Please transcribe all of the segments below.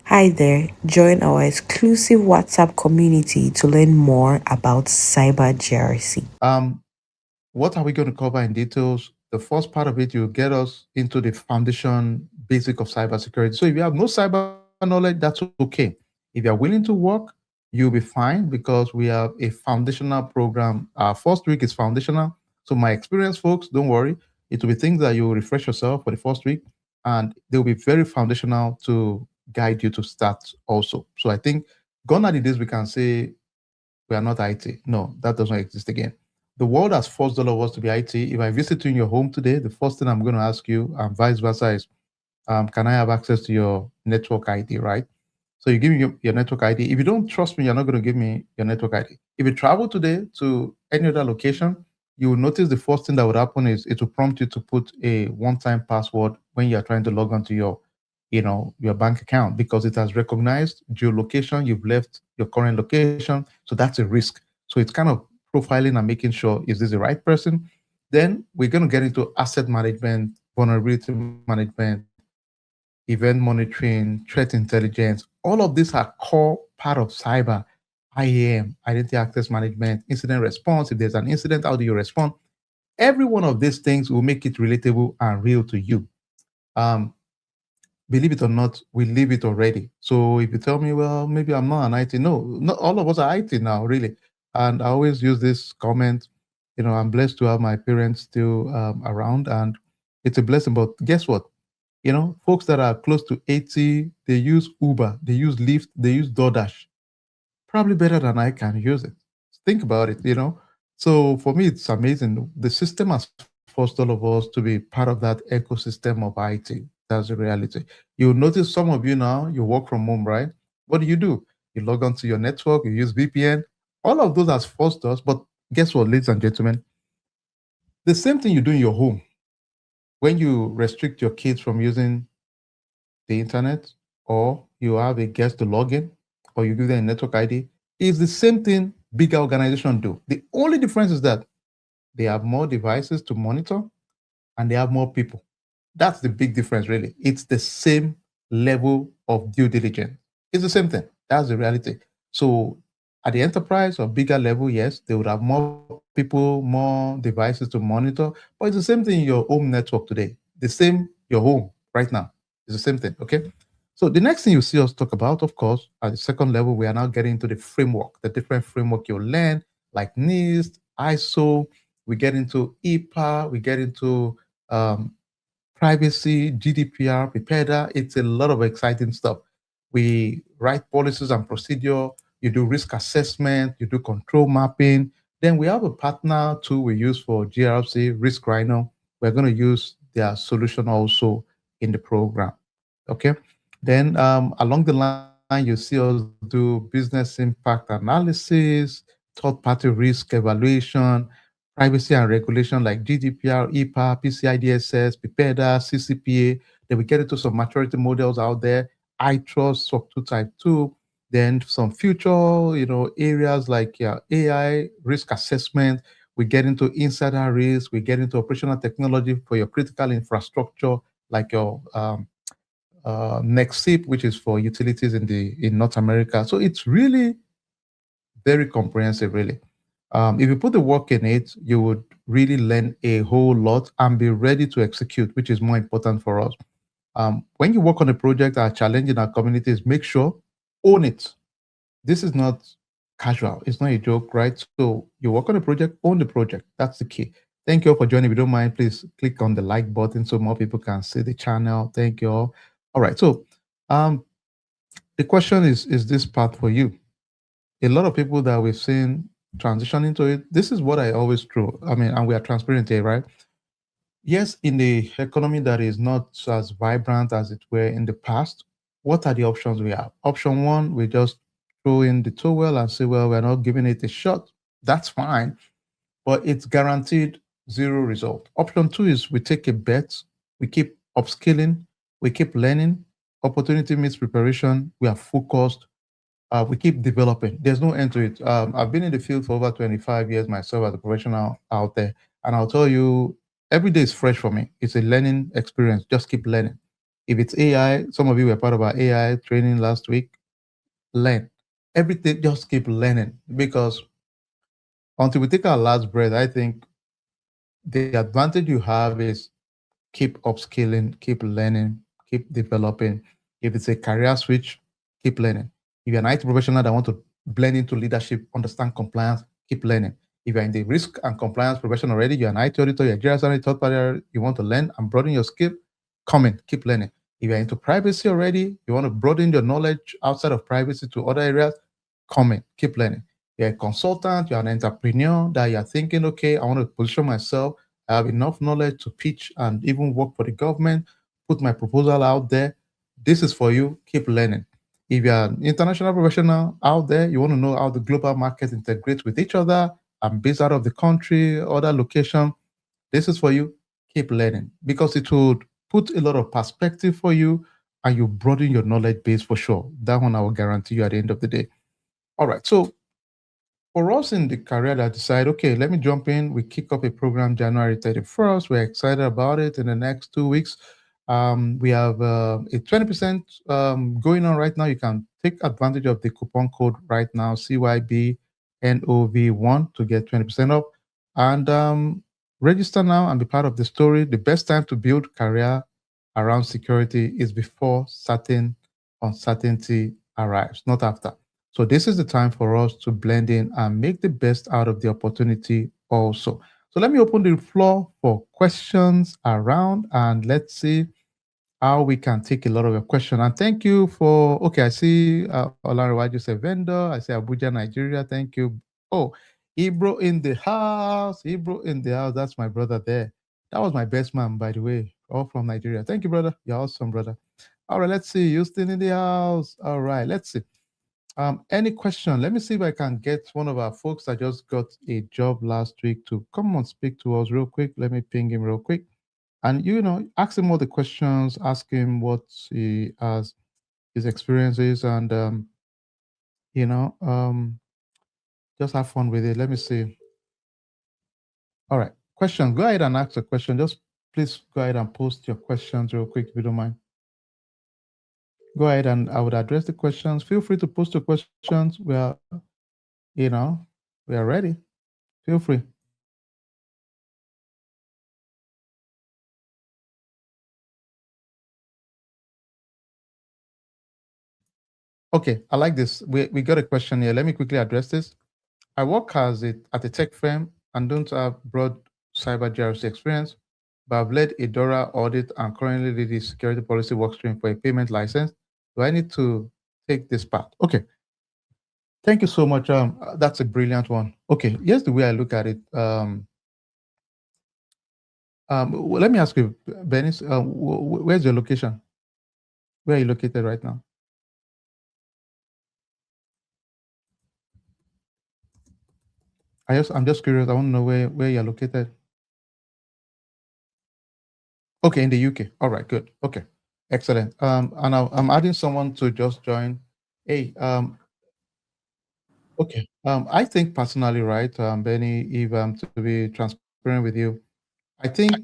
Hi there, join our exclusive WhatsApp community to learn more about Cyber GRC. What are we going to cover in details? The first part of it, you get us into the foundation basic of cybersecurity. So if you have no cyber knowledge, that's okay. If you're willing to work, you'll be fine because we have a foundational program. Our first week is foundational. So my experienced folks, don't worry. It will be things that you refresh yourself for the first week, and they'll be very foundational to guide you to start also. So I think gone are the days we can say we are not IT. No, that does not exist again. The world has forced all of us to be IT. If I visit you in your home today, the first thing I'm going to ask you, and vice versa, is can I have access to your network ID, right? So you give me your network ID. If you don't trust me, you're not going to give me your network ID. If you travel today to any other location, you will notice the first thing that would happen is it will prompt you to put a one-time password when you're trying to log onto your bank account because it has recognized your location, you've left your current location. So that's a risk. So it's kind of profiling and making sure is this the right person. Then we're going to get into asset management, vulnerability management, event monitoring, threat intelligence. All of these are core part of cyber. IAM, identity access management, incident response. If there's an incident, how do you respond? Every one of these things will make it relatable and real to you. Um, Believe it or not, we live it already. So if you tell me, well, maybe I'm not an IT, no, not all of us are IT now, really. And I always use this comment, I'm blessed to have my parents still around, and it's a blessing. But guess what? Folks that are close to 80, they use Uber, they use Lyft, they use DoorDash, probably better than I can use it. Think about it. So for me, it's amazing. The system has forced all of us to be part of that ecosystem of IT. That's the reality. You'll notice some of you now, you work from home, right? What do? You log onto your network, you use VPN. All of those has forced us. But guess what, ladies and gentlemen? The same thing you do in your home when you restrict your kids from using the internet, or you have a guest to log in, or you give them a network ID, is the same thing bigger organizations do. The only difference is that they have more devices to monitor and they have more people. That's the big difference, really. It's the same level of due diligence. It's the same thing. That's the reality. So at the enterprise or bigger level, yes, they would have more people, more devices to monitor, but it's the same thing in your home network today. The same, your home right now. It's the same thing, okay? So the next thing you see us talk about, of course, at the second level, we are now getting into the framework, the different framework you'll learn, like NIST, ISO. We get into EPA, we get into um, privacy, GDPR, PIPEDA. It's a lot of exciting stuff. We write policies and procedure. You do risk assessment. You do control mapping. Then we have a partner tool we use for GRC, Risk Rhino. We're going to use their solution also in the program. Okay. Then along the line, you see us do business impact analysis, third-party risk evaluation, privacy and regulation like GDPR, EPA, PCI DSS, PIPEDA, CCPA. Then we get into some maturity models out there, I trust, SOC 2 Type 2. Then some future, areas like AI, risk assessment. We get into insider risk. We get into operational technology for your critical infrastructure, like your next SIP, which is for utilities in North America. So it's really very comprehensive, really. If you put the work in it, you would really learn a whole lot and be ready to execute, which is more important for us. When you work on a project, our challenge in our community is make sure own it. This is not casual. It's not a joke, right? So you work on a project, own the project. That's the key. Thank you all for joining. If you don't mind, please click on the like button so more people can see the channel. Thank you all. All right. So um, the question is this part for you? A lot of people that we've seen transition into it, this is what I always throw. I mean, and we are transparent here, right? Yes, in the economy that is not as vibrant as it were in the past, what are the options we have? Option one, we just throw in the towel and say, well, we're not giving it a shot. That's fine, but it's guaranteed zero result. Option two is we take a bet, we keep upskilling, we keep learning, opportunity meets preparation, we are focused, we keep developing. There's no end to it. I've been in the field for over 25 years myself as a professional out there, and I'll tell you, every day is fresh for me. It's a learning experience. Just keep learning. If it's AI, some of you were part of our AI training last week. Learn everything. Just keep learning because until we take our last breath, I think the advantage you have is keep upskilling, keep learning, keep developing. If it's a career switch, keep learning. If you're an IT professional that want to blend into leadership, understand compliance, keep learning. If you're in the risk and compliance profession already, you're an IT auditor, you're a GRC, third party, you want to learn and broaden your skill, come in, keep learning. If you're into privacy already, you want to broaden your knowledge outside of privacy to other areas, come in, keep learning. You're a consultant, you're an entrepreneur that you're thinking, okay, I want to position myself. I have enough knowledge to pitch and even work for the government, put my proposal out there. This is for you. Keep learning. If you're an international professional out there, you want to know how the global market integrates with each other and based out of the country, other location, this is for you. Keep learning because it would put a lot of perspective for you and you broaden your knowledge base for sure. That one I will guarantee you at the end of the day. All right. So for us in the career that decide, okay, let me jump in. We kick off a program January 31st. We're excited about it in the next 2 weeks. We have a 20% going on right now. You can take advantage of the coupon code right now, CYBNOV1 to get 20% off. And register now and be part of the story. The best time to build career around security is before certain uncertainty arrives, not after. So this is the time for us to blend in and make the best out of the opportunity also. So let me open the floor for questions around and let's see how we can take a lot of your question. And thank you for, okay, I see Olanrewaju say vendor. I say Abuja, Nigeria. Thank you. Oh, Ibro in the house. Ibro in the house. That's my brother there. That was my best man, by the way, all from Nigeria. Thank you, brother. You're awesome, brother. All right, let's see. Houston in the house. All right, let's see. Any question? Let me see if I can get one of our folks that just got a job last week to come and speak to us real quick. Let me ping him real quick. And ask him all the questions, ask him what he has, his experiences, and you know, um, just have fun with it. Let me see. All right, question. Go ahead and ask a question. Just please go ahead and post your questions real quick if you don't mind. Go ahead and I would address the questions. Feel free to post your questions. You know, we are ready. Feel free. Okay, I like this. We got a question here. Let me quickly address this. I work at a tech firm and don't have broad cyber GRC experience, but I've led a DORA audit and currently lead the security policy workstream for a payment license. Do I need to take this path? Okay, thank you so much. That's a brilliant one. Okay, here's the way I look at it. Well, let me ask you, Benis, where's your location? Where are you located right now? I'm just curious. I want to know where you're located. Okay, in the UK. All right, good. Okay, excellent. And I'm adding someone to just join. Hey, okay. I think personally, right, Benny, if to be transparent with you, I think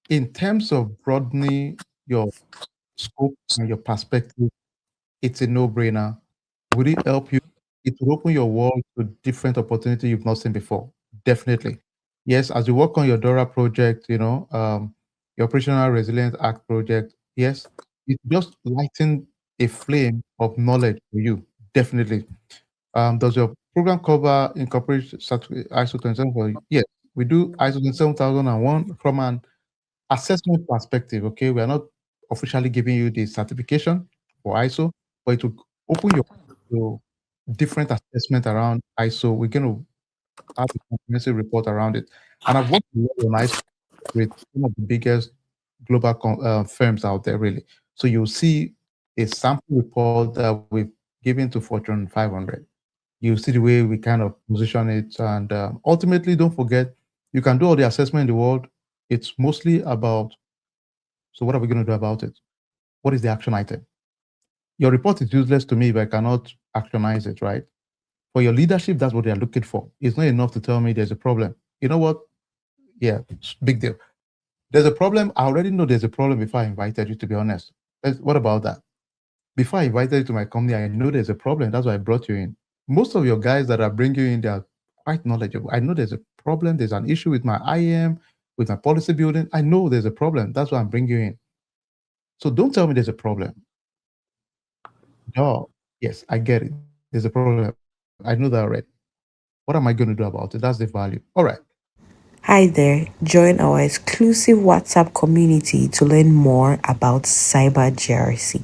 in terms of broadening your scope and your perspective, it's a no-brainer. Would it help you? It will open your world to different opportunity you've not seen before. Definitely. Yes, as you work on your DORA project, your Operational Resilience Act project, yes, it just lighten a flame of knowledge for you. Definitely. Does your program cover incorporate ISO 27? Yes, we do ISO 27001 from an assessment perspective. Okay, we are not officially giving you the certification for ISO, but it will open your to different assessment around ISO. We're going to have a comprehensive report around it, and I've worked a lot on ISO with some of the biggest global firms out there, really. So you'll see a sample report that we've given to Fortune 500. You see the way we kind of position it, and ultimately, don't forget, you can do all the assessment in the world. It's mostly about, so what are we going to do about it? What is the action item? Your report is useless to me if I cannot actionize it, right? For your leadership, that's what they are looking for. It's not enough to tell me there's a problem. You know what? Yeah, big deal. There's a problem. I already know there's a problem before I invited you, to be honest. What about that? Before I invited you to my company, I know there's a problem. That's why I brought you in. Most of your guys that I bring you in, they are quite knowledgeable. I know there's a problem. There's an issue with my IAM, with my policy building. I know there's a problem. That's why I'm bringing you in. So don't tell me there's a problem. No. Yes, I get it. There's a problem. I know that already. What am I going to do about it? That's the value. All right. Hi there, join our exclusive WhatsApp community to learn more about Cyber GRC.